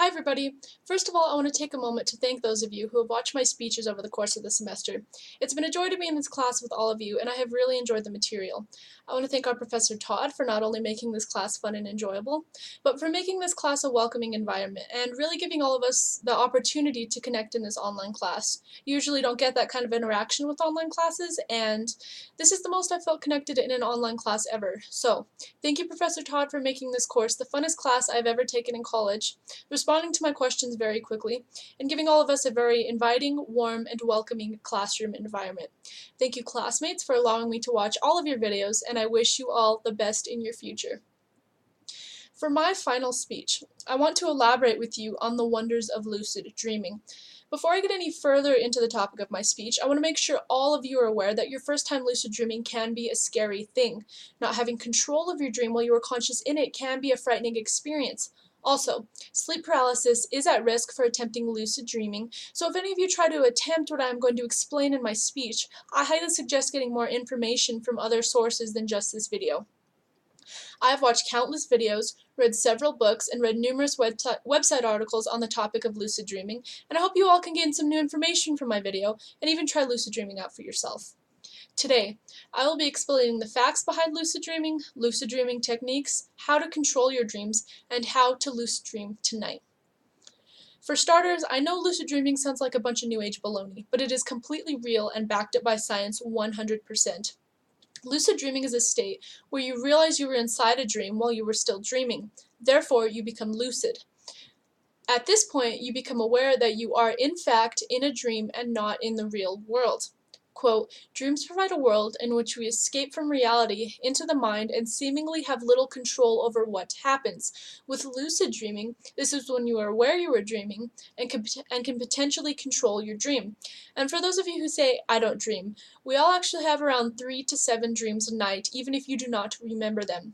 Hi everybody! First of all, I want to take a moment to thank those of you who have watched my speeches over the course of the semester. It's been a joy to be in this class with all of you, and I have really enjoyed the material. I want to thank our Professor Todd for not only making this class fun and enjoyable, but for making this class a welcoming environment, and really giving all of us the opportunity to connect in this online class. You usually don't get that kind of interaction with online classes, and this is the most I've felt connected in an online class ever. So, thank you Professor Todd for making this course the funnest class I've ever taken in college, responding to my questions very quickly, and giving all of us a very inviting, warm, and welcoming classroom environment. Thank you classmates for allowing me to watch all of your videos, and I wish you all the best in your future. For my final speech, I want to elaborate with you on the wonders of lucid dreaming. Before I get any further into the topic of my speech, I want to make sure all of you are aware that your first time lucid dreaming can be a scary thing. Not having control of your dream while you are conscious in it can be a frightening experience. Also, sleep paralysis is at risk for attempting lucid dreaming, so if any of you try to attempt what I am going to explain in my speech, I highly suggest getting more information from other sources than just this video. I have watched countless videos, read several books, and read numerous website articles on the topic of lucid dreaming, and I hope you all can gain some new information from my video and even try lucid dreaming out for yourself. Today, I will be explaining the facts behind lucid dreaming techniques, how to control your dreams, and how to lucid dream tonight. For starters, I know lucid dreaming sounds like a bunch of new age baloney, but it is completely real and backed up by science 100%. Lucid dreaming is a state where you realize you were inside a dream while you were still dreaming. Therefore, you become lucid. At this point, you become aware that you are in fact in a dream and not in the real world. Quote, dreams provide a world in which we escape from reality into the mind and seemingly have little control over what happens. With lucid dreaming, this is when you are aware you are dreaming and can potentially control your dream. And for those of you who say, I don't dream, we all actually have around 3 to 7 dreams a night, even if you do not remember them.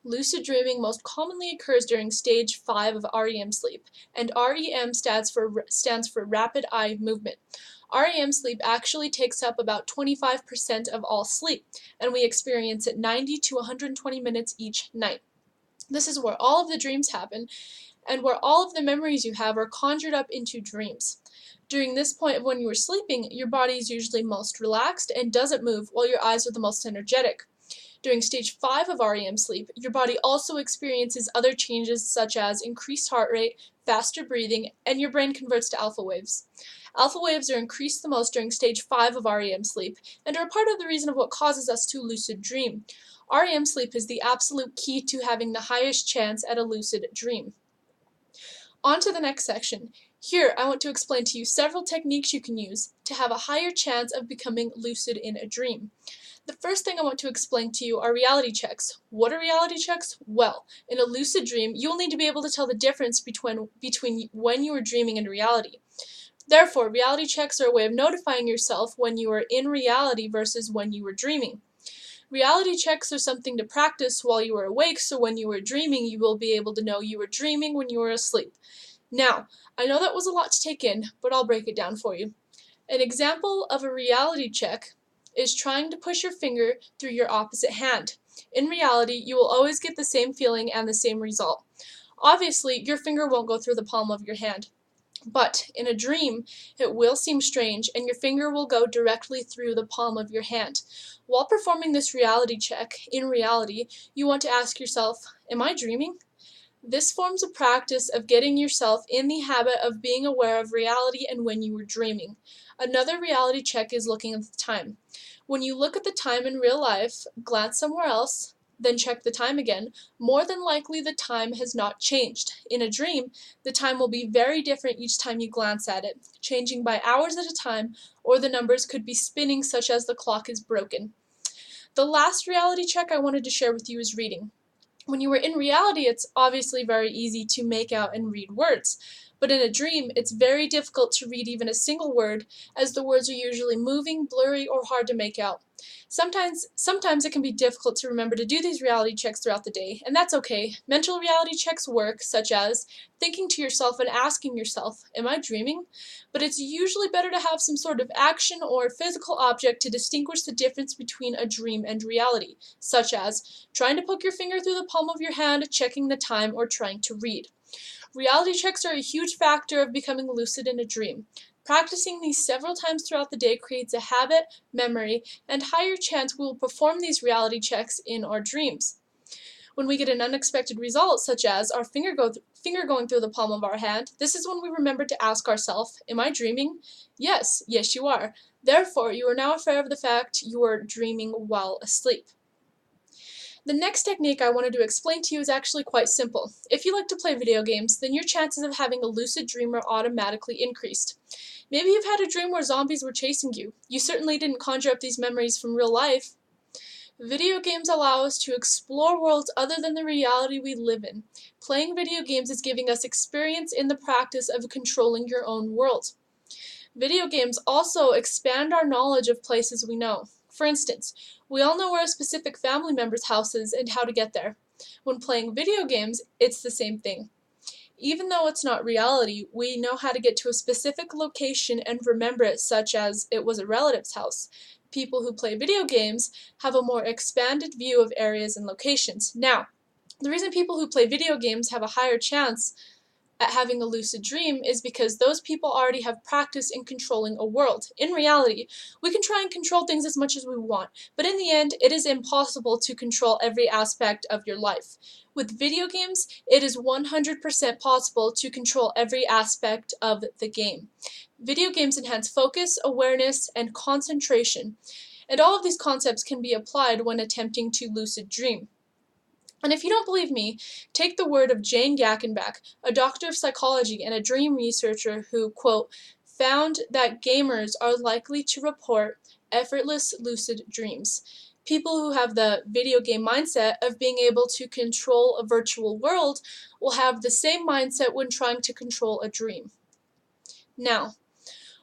Lucid dreaming most commonly occurs during stage 5 of REM sleep, and REM stands for rapid eye movement. REM sleep actually takes up about 25% of all sleep, and we experience it 90 to 120 minutes each night. This is where all of the dreams happen, and where all of the memories you have are conjured up into dreams. During this point of when you are sleeping, your body is usually most relaxed and doesn't move, while your eyes are the most energetic. During stage 5 of REM sleep, your body also experiences other changes such as increased heart rate, faster breathing, and your brain converts to alpha waves. Alpha waves are increased the most during stage 5 of REM sleep and are part of the reason of what causes us to lucid dream. REM sleep is the absolute key to having the highest chance at a lucid dream. On to the next section. Here, I want to explain to you several techniques you can use to have a higher chance of becoming lucid in a dream. The first thing I want to explain to you are reality checks. What are reality checks? Well, in a lucid dream, you will need to be able to tell the difference between when you are dreaming and reality. Therefore, reality checks are a way of notifying yourself when you are in reality versus when you were dreaming. Reality checks are something to practice while you are awake, so when you are dreaming, you will be able to know you were dreaming when you were asleep. Now, I know that was a lot to take in, but I'll break it down for you. An example of a reality check is trying to push your finger through your opposite hand. In reality, you will always get the same feeling and the same result. Obviously, your finger won't go through the palm of your hand. But in a dream, it will seem strange, and your finger will go directly through the palm of your hand. While performing this reality check, in reality, you want to ask yourself, am I dreaming? This forms a practice of getting yourself in the habit of being aware of reality and when you were dreaming. Another reality check is looking at the time. When you look at the time in real life, glance somewhere else, then check the time again, more than likely the time has not changed. In a dream, the time will be very different each time you glance at it, changing by hours at a time, or the numbers could be spinning such as the clock is broken. The last reality check I wanted to share with you is reading. When you are in reality, it's obviously very easy to make out and read words, but in a dream, it's very difficult to read even a single word, as the words are usually moving, blurry, or hard to make out. Sometimes it can be difficult to remember to do these reality checks throughout the day, and that's okay. Mental reality checks work, such as thinking to yourself and asking yourself, am I dreaming? But it's usually better to have some sort of action or physical object to distinguish the difference between a dream and reality, such as trying to poke your finger through the palm of your hand, checking the time, or trying to read. Reality checks are a huge factor of becoming lucid in a dream. Practicing these several times throughout the day creates a habit, memory, and higher chance we will perform these reality checks in our dreams. When we get an unexpected result, such as our finger going through the palm of our hand, this is when we remember to ask ourselves, am I dreaming? Yes, yes you are. Therefore, you are now aware of the fact you are dreaming while asleep. The next technique I wanted to explain to you is actually quite simple. If you like to play video games, then your chances of having a lucid dream are automatically increased. Maybe you've had a dream where zombies were chasing you. You certainly didn't conjure up these memories from real life. Video games allow us to explore worlds other than the reality we live in. Playing video games is giving us experience in the practice of controlling your own world. Video games also expand our knowledge of places we know. For instance, we all know where a specific family member's house is and how to get there. When playing video games, it's the same thing. Even though it's not reality, we know how to get to a specific location and remember it, such as it was a relative's house. People who play video games have a more expanded view of areas and locations. Now, the reason people who play video games have a higher chance at having a lucid dream is because those people already have practice in controlling a world. In reality, we can try and control things as much as we want, but in the end, it is impossible to control every aspect of your life. With video games, it is 100% possible to control every aspect of the game. Video games enhance focus, awareness, and concentration, and all of these concepts can be applied when attempting to lucid dream. And if you don't believe me, take the word of Jane Gackenbach, a doctor of psychology and a dream researcher who, quote, found that gamers are likely to report effortless lucid dreams. People who have the video game mindset of being able to control a virtual world will have the same mindset when trying to control a dream. Now,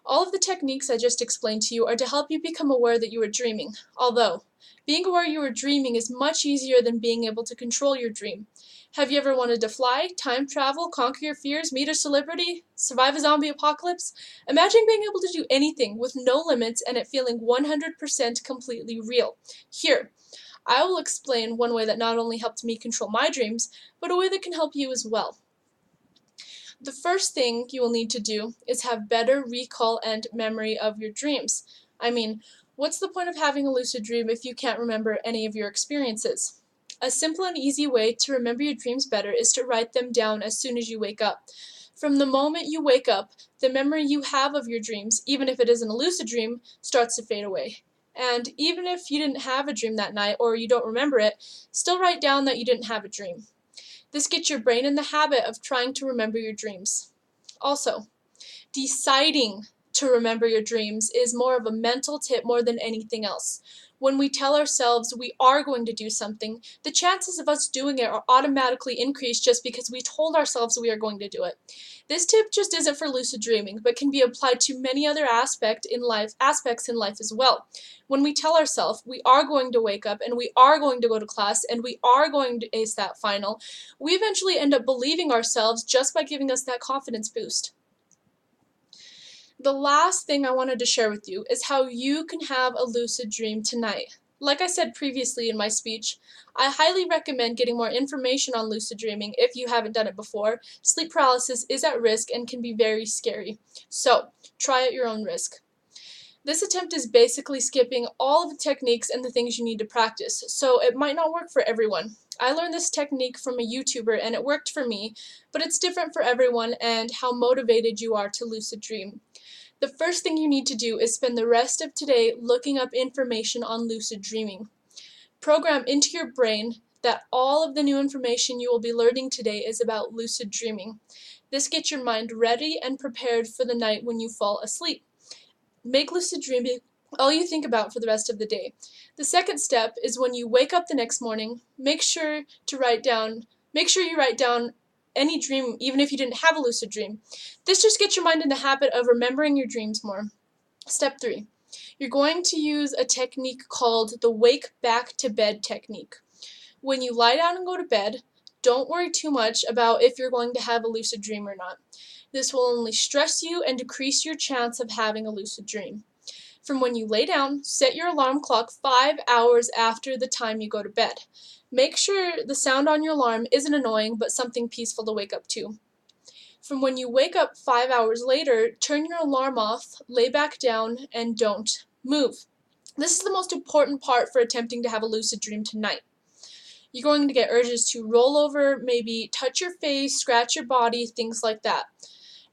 all of the techniques I just explained to you are to help you become aware that you are dreaming, although being aware you are dreaming is much easier than being able to control your dream. Have you ever wanted to fly, time travel, conquer your fears, meet a celebrity, survive a zombie apocalypse? Imagine being able to do anything with no limits and it feeling 100% completely real. Here, I will explain one way that not only helped me control my dreams, but a way that can help you as well. The first thing you will need to do is have better recall and memory of your dreams. I mean, what's the point of having a lucid dream if you can't remember any of your experiences? A simple and easy way to remember your dreams better is to write them down as soon as you wake up. From the moment you wake up, the memory you have of your dreams, even if it isn't a lucid dream, starts to fade away. And even if you didn't have a dream that night or you don't remember it, still write down that you didn't have a dream. This gets your brain in the habit of trying to remember your dreams. Also, deciding to remember your dreams is more of a mental tip more than anything else. When we tell ourselves we are going to do something, the chances of us doing it are automatically increased just because we told ourselves we are going to do it. This tip just isn't for lucid dreaming, but can be applied to many other aspects in life as well. When we tell ourselves we are going to wake up and we are going to go to class and we are going to ace that final, we eventually end up believing ourselves just by giving us that confidence boost. The last thing I wanted to share with you is how you can have a lucid dream tonight. Like I said previously in my speech, I highly recommend getting more information on lucid dreaming if you haven't done it before. Sleep paralysis is at risk and can be very scary. So, try at your own risk. This attempt is basically skipping all of the techniques and the things you need to practice, so it might not work for everyone. I learned this technique from a YouTuber and it worked for me, but it's different for everyone and how motivated you are to lucid dream. The first thing you need to do is spend the rest of today looking up information on lucid dreaming. Program into your brain that all of the new information you will be learning today is about lucid dreaming. This gets your mind ready and prepared for the night when you fall asleep. Make lucid dreaming all you think about for the rest of the day. The second step is when you wake up the next morning, make sure you write down any dream, even if you didn't have a lucid dream. This just gets your mind in the habit of remembering your dreams more. Step 3. You're going to use a technique called the wake back to bed technique. When you lie down and go to bed, don't worry too much about if you're going to have a lucid dream or not. This will only stress you and decrease your chance of having a lucid dream. From when you lay down, set your alarm clock 5 hours after the time you go to bed. Make sure the sound on your alarm isn't annoying but something peaceful to wake up to. From when you wake up 5 hours later, turn your alarm off, lay back down, and don't move. This is the most important part for attempting to have a lucid dream tonight. You're going to get urges to roll over, maybe touch your face, scratch your body, things like that.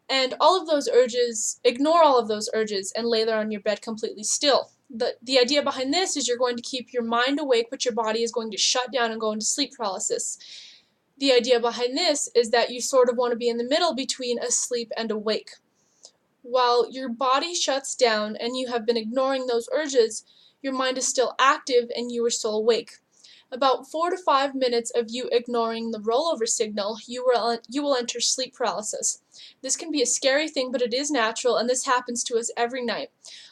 And ignore all of those urges and lay there on your bed completely still. The idea behind this is you're going to keep your mind awake, but your body is going to shut down and go into sleep paralysis. The idea behind this is that you sort of want to be in the middle between asleep and awake. While your body shuts down and you have been ignoring those urges, your mind is still active and you are still awake. About 4 to 5 minutes of you ignoring the rollover signal, you will enter sleep paralysis. This can be a scary thing, but it is natural, and this happens to us every night,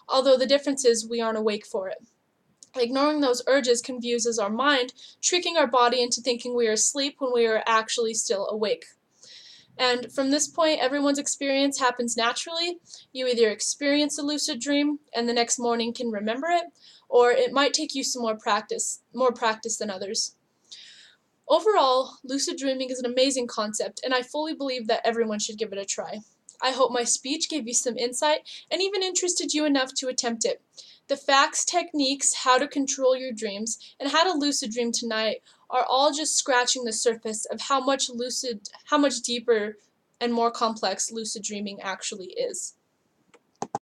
although the difference is we aren't awake for it. Ignoring those urges confuses our mind, tricking our body into thinking we are asleep when we are actually still awake. And from this point, everyone's experience happens naturally. You either experience a lucid dream and the next morning can remember it, or it might take you some more practice than others. Overall, lucid dreaming is an amazing concept, and I fully believe that everyone should give it a try. I hope my speech gave you some insight and even interested you enough to attempt it. The facts, techniques, how to control your dreams, and how to lucid dream tonight are all just scratching the surface of how much deeper and more complex lucid dreaming actually is.